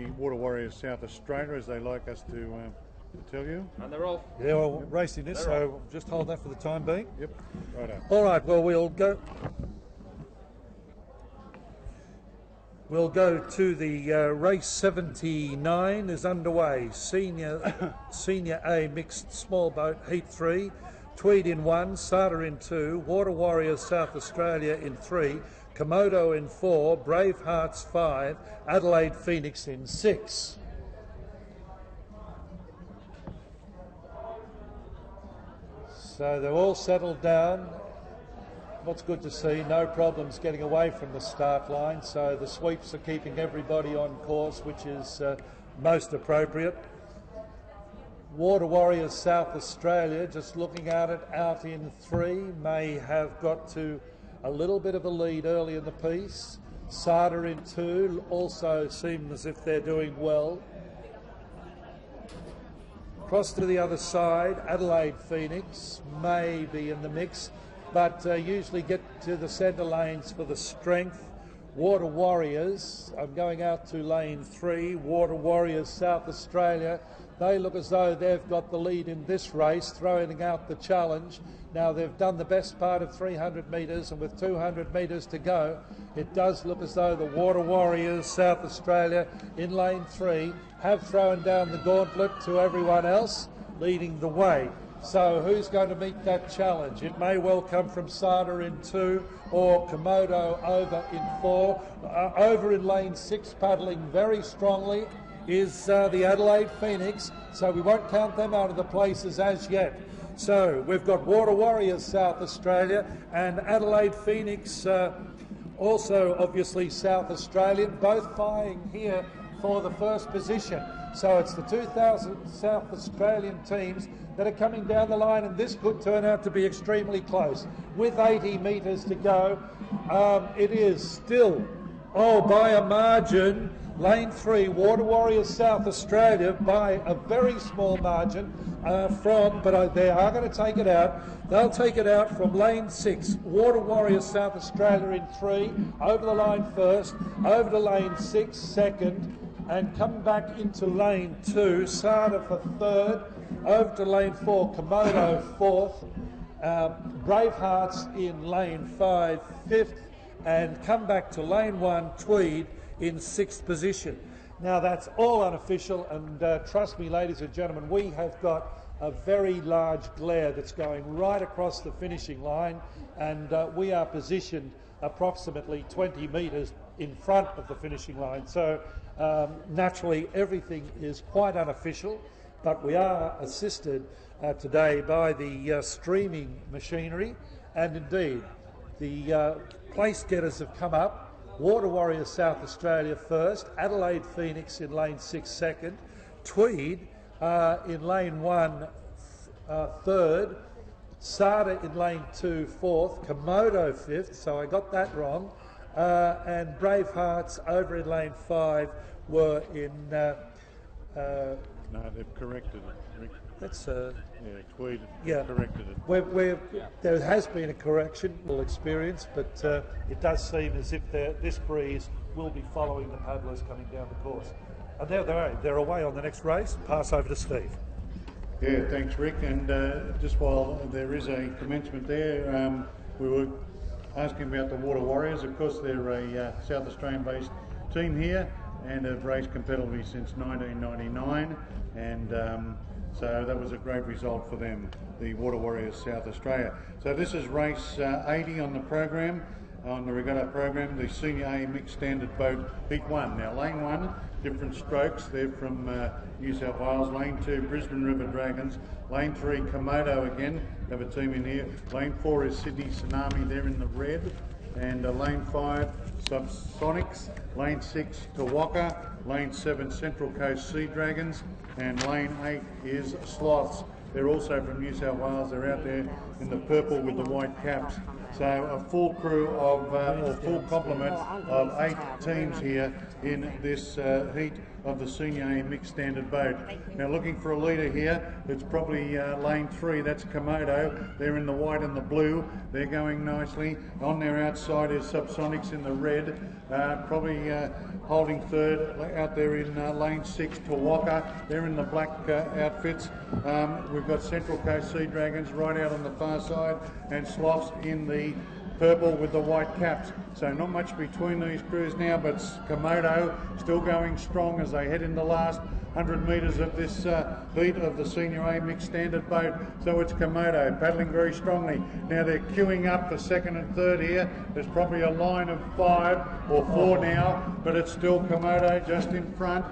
Water Warriors South Australia, as they like us to tell you. And they're off. Yeah, well, racing this, so just hold that for the time being. Yep, righto. All right, well, we'll go to the race 79 is underway. Senior A mixed small boat heat 3, Tweed in 1, Sada in 2, Water Warriors South Australia in 3, Komodo in 4, Bravehearts 5, Adelaide Phoenix in 6. So they're all settled down. What's good to see, no problems getting away from the start line, so the sweeps are keeping everybody on course, which is most appropriate. Water Warriors South Australia, just looking at it, out in 3, may have got to a little bit of a lead early in the piece. Sada in 2 also seem as if they're doing well. Across to the other side, Adelaide Phoenix may be in the mix, but usually get to the centre lanes for the strength. Water Warriors, I'm going out to lane 3, Water Warriors South Australia. They look as though they've got the lead in this race, throwing out the challenge. Now they've done the best part of 300 metres, and with 200 metres to go, it does look as though the Water Warriors South Australia in lane 3 have thrown down the gauntlet to everyone else, leading the way. So who's going to meet that challenge? It may well come from Sada in 2 or Komodo over in 4. Over in lane 6, paddling very strongly, is the Adelaide Phoenix, so we won't count them out of the places as yet. So we've got Water Warriors South Australia and Adelaide Phoenix, also obviously South Australian, both vying here for the first position. So it's the 2,000 South Australian teams that are coming down the line, and this could turn out to be extremely close. With 80 metres to go, it is still, by a margin, lane 3, Water Warriors South Australia by a very small margin but they are going to take it out. They'll take it out from lane 6, Water Warriors South Australia in 3, over the line first, over to lane 6 second, and come back into lane 2, Sada for third, over to lane 4, Komodo fourth, Bravehearts in lane 5 fifth, and come back to lane 1, Tweed in 6th position. Now that's all unofficial, and trust me, ladies and gentlemen, we have got a very large glare that's going right across the finishing line, and we are positioned approximately 20 metres in front of the finishing line. So naturally everything is quite unofficial, but we are assisted today by the streaming machinery, and indeed the place getters have come up. Water Warriors South Australia first, Adelaide Phoenix in lane 6 second, Tweed in lane 1 third, Sada in lane 2 fourth, Komodo fifth, so I got that wrong, and Bravehearts over in lane 5 were in... no, they've corrected it, Rick. That's Tweed corrected it. There has been a correction, experience, but it does seem as if this breeze will be following the paddlers coming down the course. And there they're away on the next race. Pass over to Steve. Yeah, thanks, Rick. And just while there is a commencement there, we were asking about the Water Warriors. Of course, they're a South Australian-based team here and have raced competitively since 1999, and so that was a great result for them, the Water Warriors South Australia. So this is race 80 on the program, on the regatta program, the Senior A Mixed Standard Boat Heat 1. Now lane 1, different strokes, they're from New South Wales. Lane 2, Brisbane River Dragons. Lane 3, Komodo again, have a team in here. Lane 4 is Sydney Tsunami, they're in the red. And lane 5, Subsonics. Lane 6, Tawaka. Lane 7, Central Coast Sea Dragons. And lane 8 is Sloths. They're also from New South Wales. They're out there in the purple with the white caps. So a full crew of, or full complement of 8 teams here in this heat of the Senior A Mixed Standard Boat. Now looking for a leader here, it's probably lane 3, that's Komodo. They're in the white and the blue, they're going nicely. On their outside is Subsonics in the red, probably holding third out there in lane 6, Tawaka. They're in the black outfits. We've got Central Coast Sea Dragons right out on the far side, and Sloths in the purple with the white caps. So not much between these crews now, but Komodo still going strong as they head in the last 100 metres of this heat of the Senior A Mixed Standard Boat. So it's Komodo paddling very strongly. Now they're queuing up for second and third here. There's probably a line of 5 or 4 now, but it's still Komodo just in front.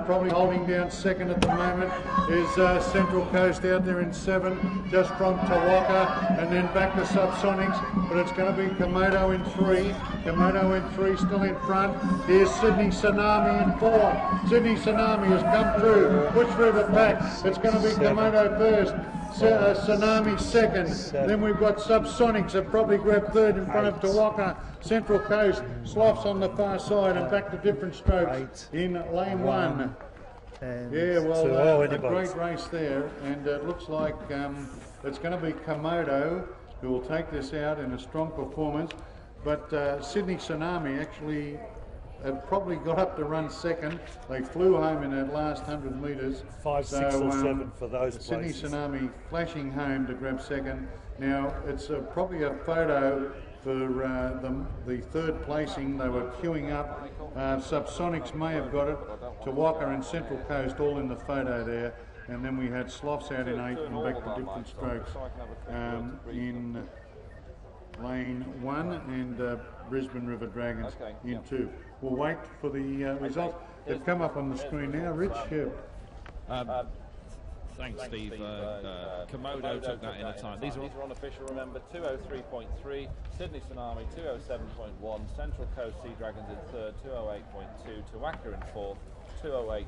Probably holding down second at the moment is Central Coast out there in 7, just from Tawaka, and then back to Subsonics, but it's going to be Komodo in 3. Komodo in 3 still in front. Here's Sydney Tsunami in 4. Sydney Tsunami has come through, pushed through the pack. It's going to be Komodo first, Tsunami second. Then we've got Subsonics have probably grabbed third in front of Tawaka. Central Coast, Sloths on the far side, and back to different strokes in lane 1. Yeah, well, a great race there, and it looks like it's going to be Komodo who will take this out in a strong performance, but Sydney Tsunami actually have probably got up to run second. They flew home in that last 100 metres. 5, 6 or 7 for those Sydney places. Tsunami flashing home to grab second. Now it's probably a photo for the third placing. They were queuing up. Subsonics may have got it. Tawaka and Central Coast all in the photo there. And then we had Sloths out in 8 and back to different strokes in lane 1, and Brisbane River Dragons in 2. We'll wait for the results. They've come up on the screen now. Rich? Thanks, Steve. Komodo took that in a time. These are unofficial, remember, 203.3, Sydney Tsunami 207.1, Central Coast Sea Dragons in third, 208.2, Tawaka in fourth, 208.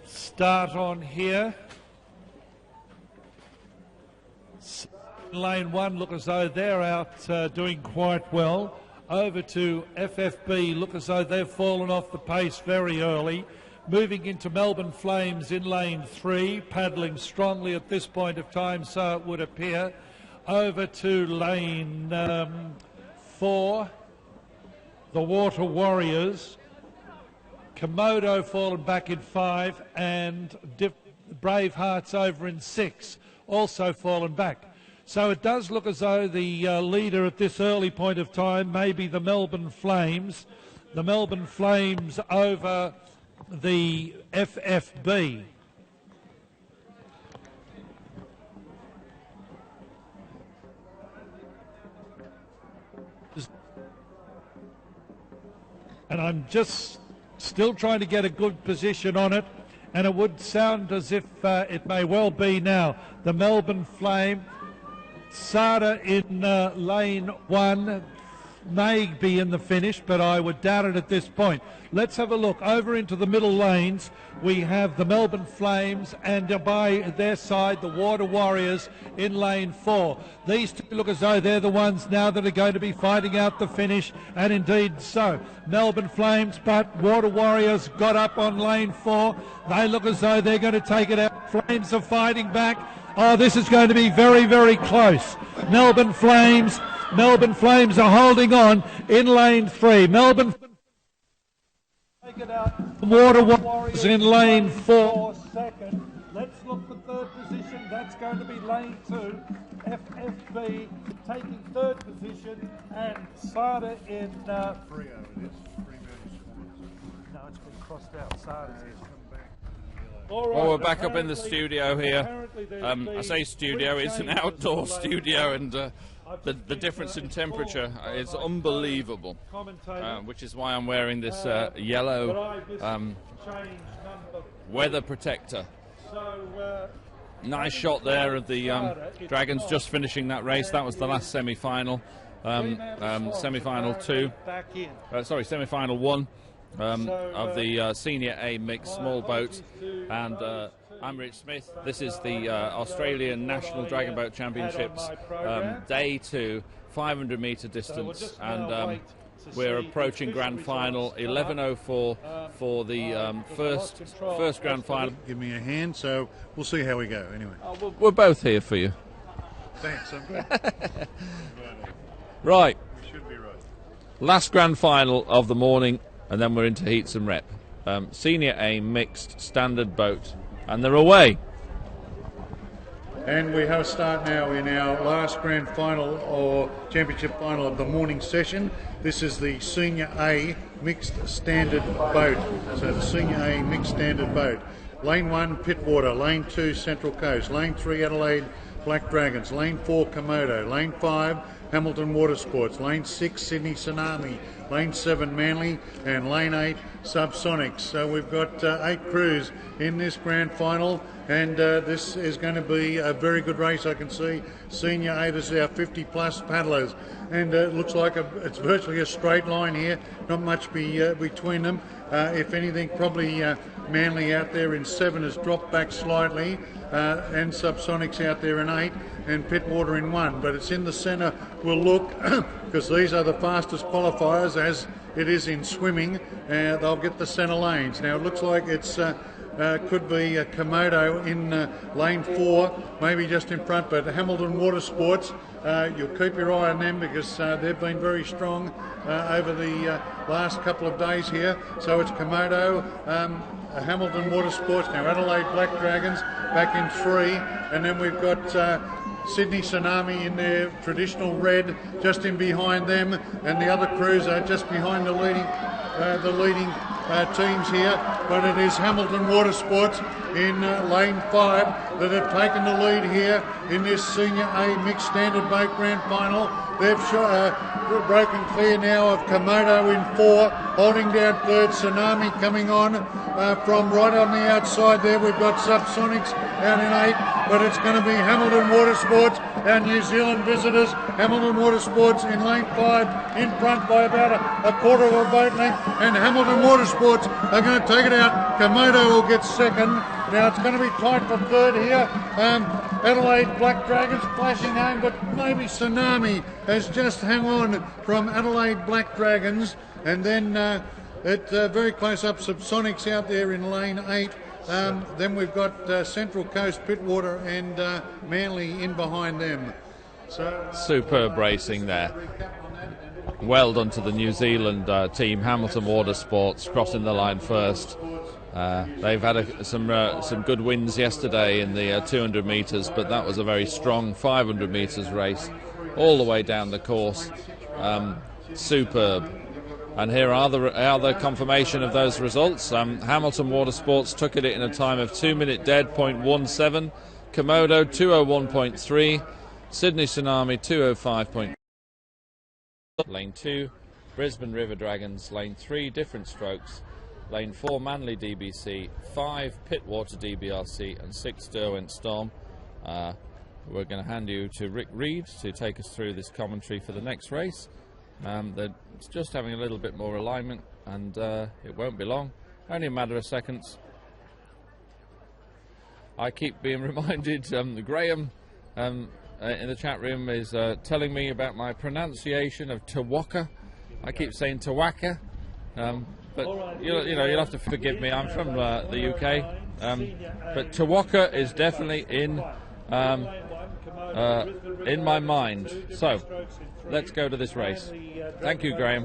Start on here. Lane 1 look as though they're out doing quite well. Over to FFB, look as though they've fallen off the pace very early. Moving into Melbourne Flames in lane 3, paddling strongly at this point of time, so it would appear. Over to lane 4, the Water Warriors. Komodo fallen back in 5, and Brave Hearts over in 6, also fallen back. So it does look as though the leader at this early point of time may be the Melbourne Flames. The Melbourne Flames over the FFB. And I'm just still trying to get a good position on it, and it would sound as if it may well be now. The Melbourne Flame, Sada in lane 1, may be in the finish, but I would doubt it at this point. Let's have a look. Over into the middle lanes, we have the Melbourne Flames, and by their side, the Water Warriors in lane 4. These two look as though they're the ones now that are going to be fighting out the finish, and indeed so. Melbourne Flames, but Water Warriors got up on lane 4. They look as though they're going to take it out. Flames are fighting back. Oh, this is going to be very, very close. Melbourne Flames are holding on in lane 3. Melbourne take it out. Water Warriors in lane 4. Second. Let's look for third position. That's going to be lane 2. FFB taking third position, and Sada in Frio, it is. no, it's been crossed out. Sada's here. Well, we're back up in the studio here. I say studio, it's an outdoor studio, and the difference in temperature is unbelievable, which is why I'm wearing this yellow weather protector. Nice shot there of the Dragons just finishing that race. That was the last semi-final. semi-final 2. Semi-final 1 of the Senior A mixed small boat, and I'm Rich Smith. This is the Australian National Dragon Boat Championships, Day 2, 500 metre distance, and we're approaching grand final, 11:04 for the first grand final. Give me a hand, so we'll see how we go anyway. We're both here for you. Thanks, I'm glad. Right. We should be right. Last grand final of the morning, and then we're into heats and rep. Senior A mixed standard boat, and they're away. And we have a start now in our last grand final or championship final of the morning session. This is the Senior A mixed standard boat. So the Senior A mixed standard boat. Lane 1, Pittwater. Lane 2, Central Coast. Lane 3, Adelaide Black Dragons. Lane 4, Komodo. Lane 5, Hamilton Watersports. Lane 6, Sydney Tsunami. Lane 7, Manly. And Lane 8, Subsonics. So we've got 8 crews in this grand final, and this is going to be a very good race. I can see Senior A, this is our 50 plus paddlers, and it looks like it's virtually a straight line here, not much between them. If anything, probably Manly out there in 7 has dropped back slightly, and Subsonics out there in 8, and Pittwater in 1, but it's in the centre. We'll look because these are the fastest qualifiers, as it is in swimming. They'll get the centre lanes. Now it looks like it's could be Komodo in lane 4, maybe just in front, but Hamilton Watersports, you'll keep your eye on them because they've been very strong over the last couple of days here. So it's Komodo, Hamilton Watersports, now Adelaide Black Dragons back in 3, and then we've got Sydney Tsunami in their traditional red just in behind them, and the other crews are just behind the leading teams here, but it is Hamilton Watersports in lane 5 that have taken the lead here in this Senior A mixed standard boat grand final. They've broken clear now of Komodo in 4, holding down 3rd, Tsunami coming on from right on the outside there. We've got Subsonics out in 8, but it's going to be Hamilton Watersports, our New Zealand visitors. Hamilton Watersports in lane 5, in front by about a quarter of a boat length, and Hamilton Watersports are going to take it out. Komodo will get 2nd. Now it's going to be tight for 3rd here. Adelaide Black Dragons flashing home, but maybe Tsunami has just hung on from Adelaide Black Dragons, and then very close up Subsonics out there in lane 8. Then we've got Central Coast, Pittwater and Manly in behind them. So, superb racing there. Well done to the New Zealand team, Hamilton Watersports, crossing the line first. They've had some good wins yesterday in the 200 metres, but that was a very strong 500 metres race all the way down the course. Superb. And here are the confirmation of those results. Hamilton Watersports took it in a time of 2 minute dead, 0.17. Komodo 201.3. Sydney Tsunami 205. Lane 2, Brisbane River Dragons. Lane 3, different strokes. Lane 4, Manly DBC. 5, Pittwater DBRC, and 6, Derwent Storm. We're going to hand you to Rick Reed to take us through this commentary for the next race. They're just having a little bit more alignment, and it won't be long, only a matter of seconds. I keep being reminded, Graham in the chat room is telling me about my pronunciation of Tawaka. I keep saying Tawaka, but you'll have to forgive me. I'm from the UK, but Tawaka is definitely in my mind. So let's go to this race. Thank you, Graham.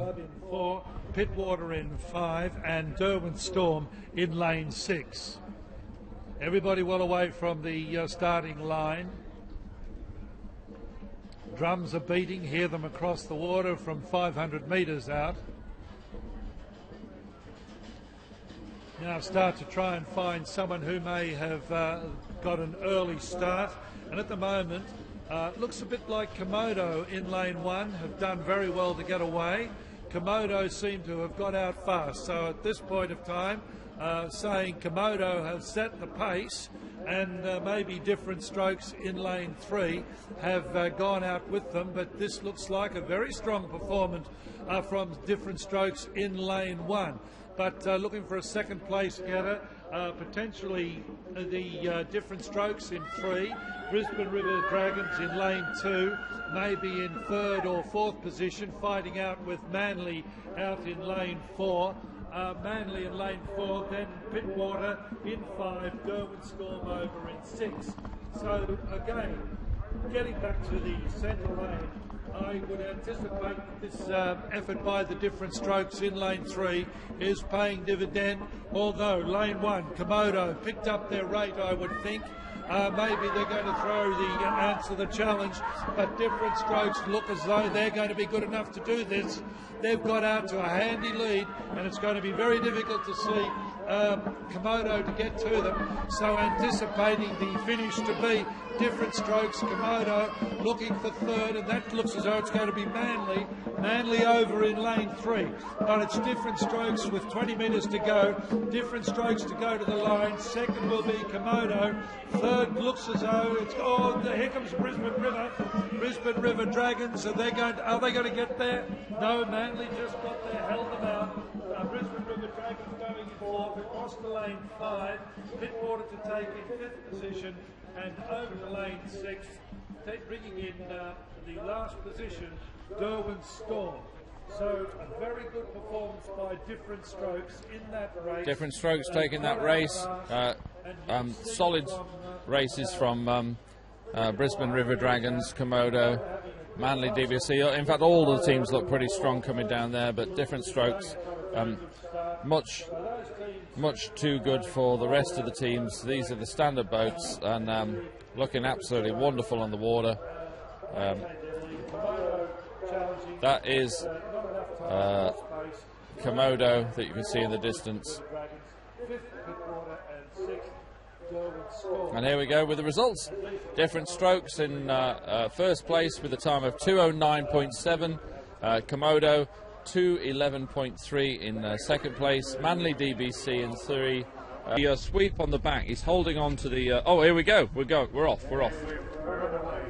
Pittwater in 5 and Derwent Storm in lane 6. Everybody well away from the starting line. Drums are beating, hear them across the water from 500 metres out. Now start to try and find someone who may have got an early start, and at the moment looks a bit like Komodo in lane 1, have done very well to get away. Komodo seem to have got out fast, so at this point of time saying Komodo have set the pace and maybe Different Strokes in lane 3 have gone out with them, but this looks like a very strong performance from Different Strokes in lane 1. But looking for a second place getter, potentially the Different Strokes in 3, Brisbane River Dragons in lane 2, maybe in 3rd or 4th position, fighting out with Manly out in lane 4. Manly in lane 4, then Pittwater in 5, Derwent Storm over in 6. So again, getting back to the centre lane, I would anticipate this effort by the Different Strokes in lane 3 is paying dividend, although lane 1, Komodo, picked up their rate, I would think. Maybe they're going to throw the answer the challenge, but Different Strokes look as though they're going to be good enough to do this. They've got out to a handy lead, and it's going to be very difficult to see Komodo to get to them. So anticipating the finish to be Different Strokes, Komodo looking for 3rd, and that looks as though it's going to be Manly. Manly over in lane 3, but it's Different Strokes with 20 metres to go. Different Strokes to go to the line. 2nd will be Komodo. 3rd looks as though it's here comes Brisbane River. Brisbane River Dragons. Are they going to get there? No, Manly just got there, held them out. Brisbane River Dragons going in 4th, across to lane 5. Pittwater to take in 5th position, and over to lane 6, bringing in the last position, Derwent Storm. So a very good performance by Different Strokes in that race. Different Strokes taking that race. Solid races from Brisbane River Dragons, Komodo, Manly, DBC. In fact, all the teams look pretty strong coming down there, but Different Strokes, much too good for the rest of the teams. These are the standard boats, and looking absolutely wonderful on the water. That is Komodo that you can see in the distance. And here we go with the results. Different Strokes in first place with a time of 2:09.7. Komodo 2:11.3 in second place. Manly DBC in 3. The sweep on the back. He's holding on to the. Oh, here we go. We're off. We're underway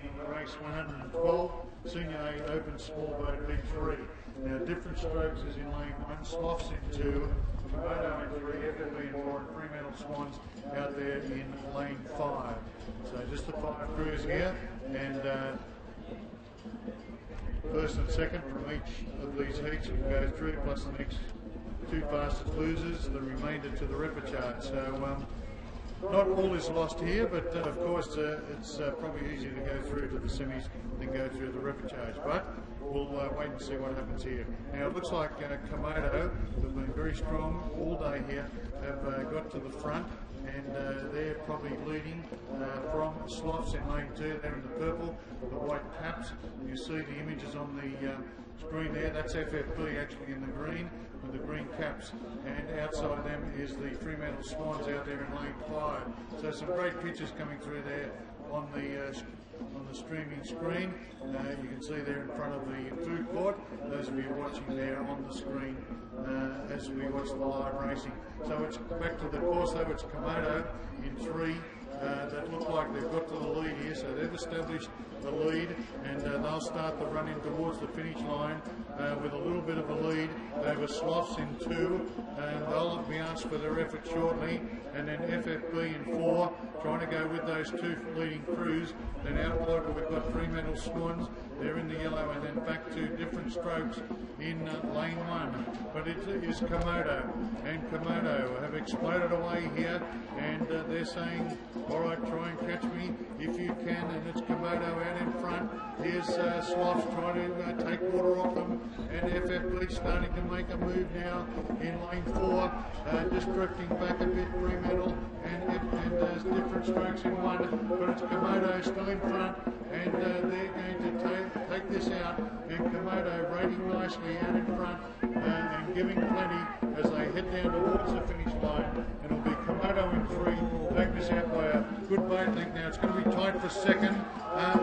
in race 112. Senior A Open Small Boat Big 3. Now, Different Strokes is in lane 1, Sloths in 2, Komodo in 3, FFB in 4, and Fremantle Swans out there in lane 5. So just the 5 crews here, and first and second from each of these heats will go through, plus the next 2 fastest losers, the remainder to the repechage. So not all is lost here, but of course it's probably easier to go through to the semis than go through the repechage. But we'll wait and see what happens here. Now it looks like Komodo have been very strong all day here, have got to the front, and they're probably leading from Sloths in lane 2. They're in the purple, the white caps. You see the images on the screen there. That's FFB actually in the green with the green caps, and outside them is the Fremantle Swans out there in lane 5. So some great pictures coming through there on the streaming screen. You can see there in front of the food court, those of you watching there on the screen as we watch the live racing. So it's back to the course though. It's Komodo in 3 that look like they've got to the lead here, so they've established the lead, and they'll start the run in towards the finish line with a little bit of a lead over Sloths in 2, and they'll be asked for their effort shortly, and then FFB in 4 trying to go with those 2 leading crews. Then out local we've got Fremantle Swans, they're in the yellow, and then back to Different Strokes in lane 1. But it is Komodo, and Komodo have exploded away here, and they're saying, all right, try and catch me if you can, and it's Komodo out in front. Here's Sloths trying to take water off them, and FFB starting to make a move now in lane 4, just drifting back a bit, Fremantle, and there's Different Strokes in 1, but it's Komodo still in front, and they're going to take this out, and Komodo rating nicely out in front and giving plenty as they head down towards the finish line, and it'll be Komodo in 3, take this out by a good boat link. Now it's going to be tight for second.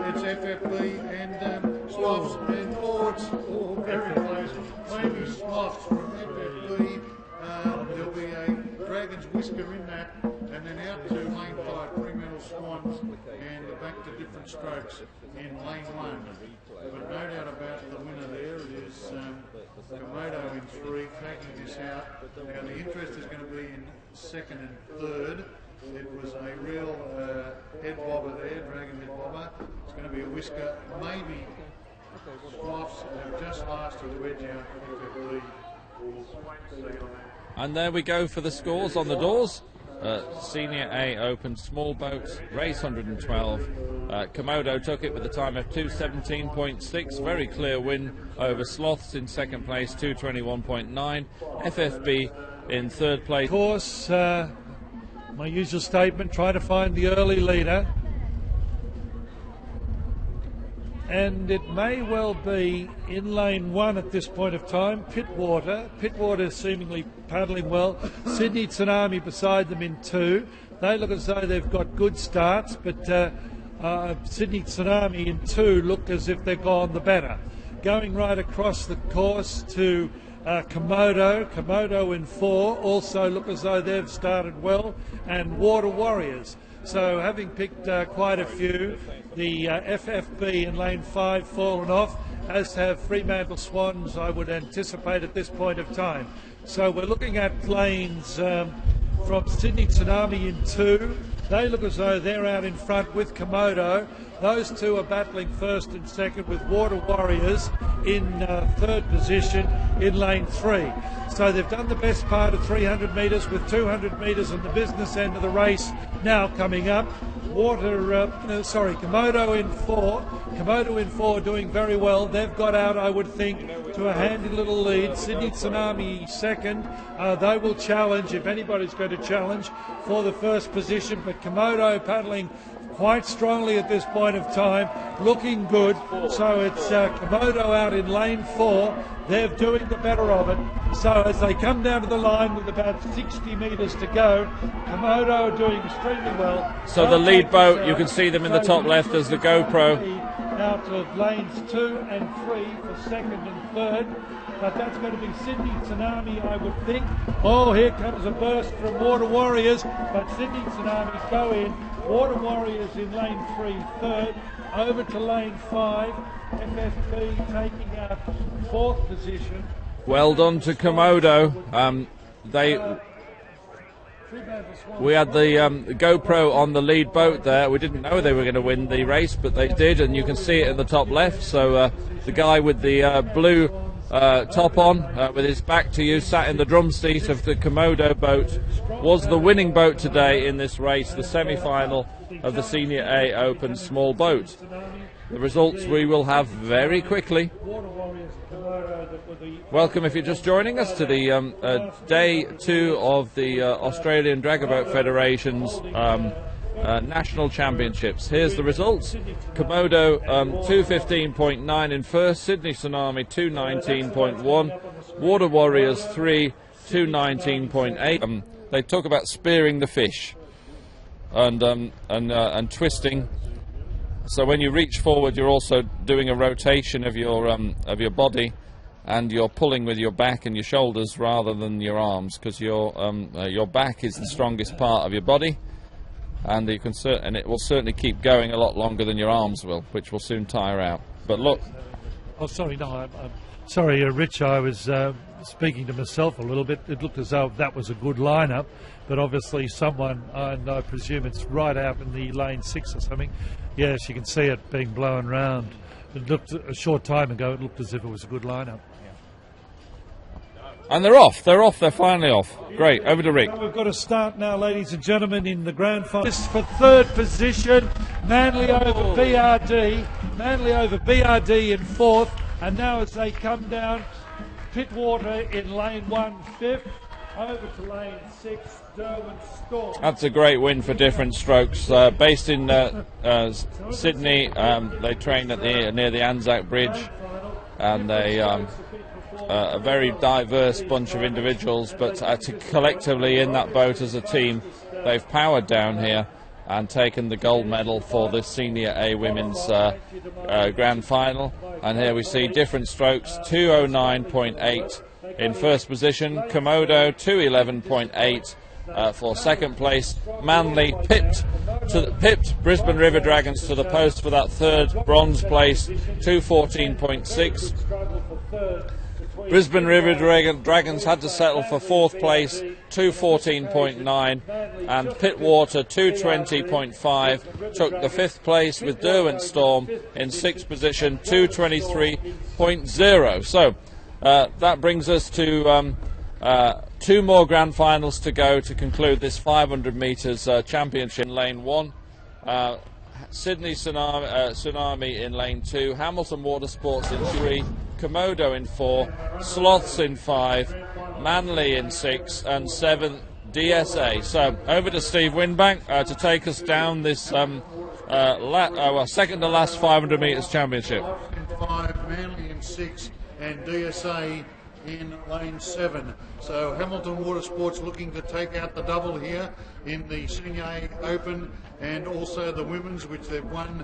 It's FFB and Sloths and Fords, very close. Maybe Sloths from FFB. There'll be a Dragon's Whisker in that, and then out to lane 5. different strokes in lane 1. But no doubt about the winner there. It is Komodo in 3, tagging this out. Now the interest is going to be in 2nd and 3rd. It was a real head bobber there, dragon head bobber. It's going to be a whisker. Maybe Swafts have just lasted to edge out FFB. And there we go for the scores on the doors. Senior A Open Small Boats, race 112. Komodo took it with a time of 2:17.6. Very clear win over Sloths in 2nd place, 2:21.9. FFB in 3rd place. Of course, my usual statement, try to find the early leader. And it may well be in lane 1 at this point of time, Pittwater. Pittwater seemingly paddling well. Sydney Tsunami beside them in 2. They look as though they've got good starts, but Sydney Tsunami in 2 look as if they're gone the better. Going right across the course to Komodo. Komodo in 4 also look as though they've started well. And Water Warriors. So having picked quite a few, the FFB in lane 5 fallen off, as have Fremantle Swans, I would anticipate at this point of time. So we're looking at lanes from Sydney Tsunami in 2. They look as though they're out in front with Komodo. Those two are battling 1st and 2nd with Water Warriors in 3rd position in lane 3. So they've done the best part of 300 metres with 200 metres on the business end of the race now coming up. Komodo in 4. Komodo in 4 doing very well. They've got out, I would think, to a handy little lead. Sydney Tsunami 2nd. They will challenge, if anybody's going to challenge, for the 1st position. But Komodo paddling quite strongly at this point of time, looking good. So it's Komodo out in lane 4. They're doing the better of it. So as they come down to the line with about 60 metres to go, Komodo are doing extremely well. So the lead boat, you can see them in the top left as the GoPro. Out of lanes 2 and 3 for 2nd and 3rd. But that's going to be Sydney Tsunami, I would think. Oh, here comes a burst from Water Warriors, but Sydney Tsunami go in. Water Warriors in lane 3, 3rd. Over to lane 5. FFB taking out 4th position. Well done to Komodo. We had the GoPro on the lead boat there. We didn't know they were going to win the race, but they did, and you can see it in the top left. So the guy with the blue top on, with his back to you, sat in the drum seat of the Komodo boat, was the winning boat today in this race, the semi-final of the Senior A Open Small Boat. The results we will have very quickly. Welcome if you're just joining us to the Day 2 of the Australian Dragger Federation's National Championships. Here's the results. Komodo 2:15.9 in 1st, Sydney Tsunami 2:19.1, Water Warriors 3, 2:19.8. They talk about spearing the fish and twisting. So when you reach forward, you're also doing a rotation of your body, and you're pulling with your back and your shoulders rather than your arms, because your back is the strongest part of your body, and you can and it will certainly keep going a lot longer than your arms will, which will soon tire out. But look. Oh, sorry, no, I'm sorry, Rich. I was speaking to myself a little bit. It looked as though that was a good lineup, but obviously someone, and I presume it's right out in the lane 6 or something. Yes, you can see it being blown round. It looked a short time ago. It looked as if it was a good lineup. And they're off. They're finally off. Great. Over to Rick. So we've got to start now, ladies and gentlemen, in the grand final. This for 3rd position. Manly over BRD. Manly over BRD in 4th. And now as they come down, Pittwater in lane 1, 5th. Over to lane 6, Derwent Storm. That's a great win for Different Strokes. Based in Sydney, they train at near the Anzac Bridge, and they a very diverse bunch of individuals, but collectively in that boat as a team, they've powered down here and taken the gold medal for the Senior A Women's Grand Final. And here we see Different Strokes 2:09.8 in 1st position, Komodo 2:11.8 for 2nd place, Manly pipped pipped Brisbane River Dragons to the post for that third bronze place, 2:14.6. Brisbane River Dragons had to settle for fourth place, 2:14.9, and Pittwater 2:20.5 took the fifth place, with Derwent Storm in sixth position, 2:23.0. So that brings us to two more grand finals to go to conclude this 500 metres championship. In lane 1, Sydney Tsunami in lane 2, Hamilton Watersports in 3, Komodo in 4, Sloths in 5, Manly in 6, and 7 DSA. So over to Steve Winbank to take us down this second to last 500 metres championship. 5, Manly in 6, and DSA in lane 7. So Hamilton Watersports looking to take out the double here in the Senior A Open and also the women's, which they've won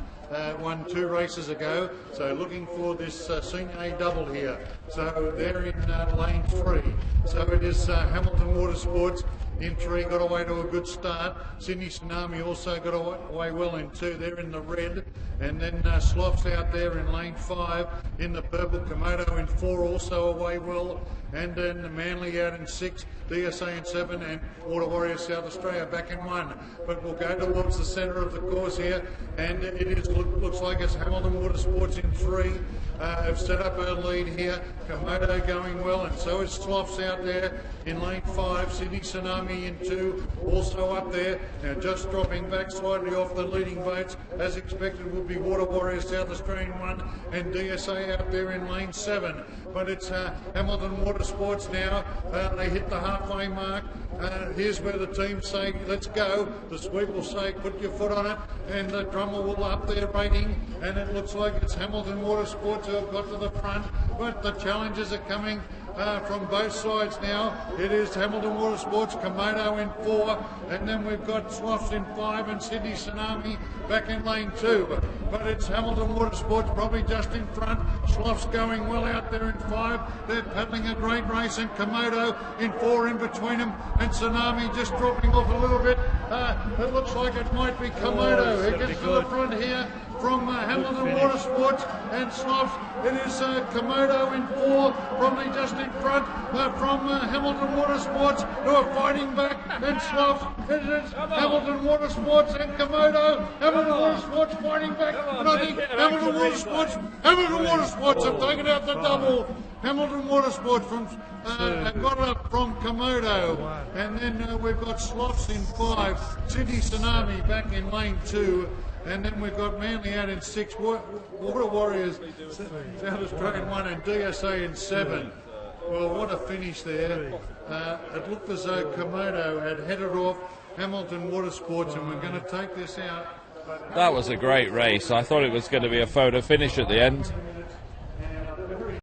2 races ago. So looking for this Senior A double here. So they're in lane 3. So it is Hamilton Watersports in 3, got away to a good start. Sydney Tsunami also got away well in 2. They're in the red. And then Sloths out there in lane 5 in the purple. Komodo in 4 also away well. And then the Manly out in 6, DSA in 7, and Water Warriors South Australia back in 1. But we'll go towards the centre of the course here, and looks like it's Hamilton Watersports in 3. Have set up her lead here. Komodo going well, and so is Sloths out there in lane 5. Sydney Tsunami in 2, also up there. Now just dropping back slightly off the leading boats, as expected, will be Water Warriors South Australian 1, and DSA out there in lane 7. But it's Hamilton Watersports now. They hit the halfway mark. Here's where the teams say, let's go. The sweep will say, put your foot on it, and the drummer will up their rating. And it looks like it's Hamilton Watersports who have got to the front. But the challenges are coming from both sides now. It is Hamilton Watersports, Komodo in 4, and then we've got Sloths in 5 and Sydney Tsunami back in lane 2. But it's Hamilton Watersports probably just in front. Sloths going well out there in 5. They're paddling a great race, and Komodo in 4 in between them, and Tsunami just dropping off a little bit. It looks like it might be Komodo who gets to the front here from Hamilton Watersports and Sloths. It is Komodo in 4, probably just in front from Hamilton Watersports, who are fighting back, and Sloths. It is Hamilton Watersports and Komodo. Hamilton Watersports fighting back, and I think Hamilton Watersports have taken out the double. Hamilton Watersports got up from Komodo, and then we've got Sloths in 5, Sydney Tsunami back in lane 2. And then we've got Manly out in 6, Water Warriors South Australian 1, and DSA in 7. Well, what a finish there. It looked as though Komodo had headed off Hamilton Watersports, and we're going to take this out. That was a great race. I thought it was going to be a photo finish at the end.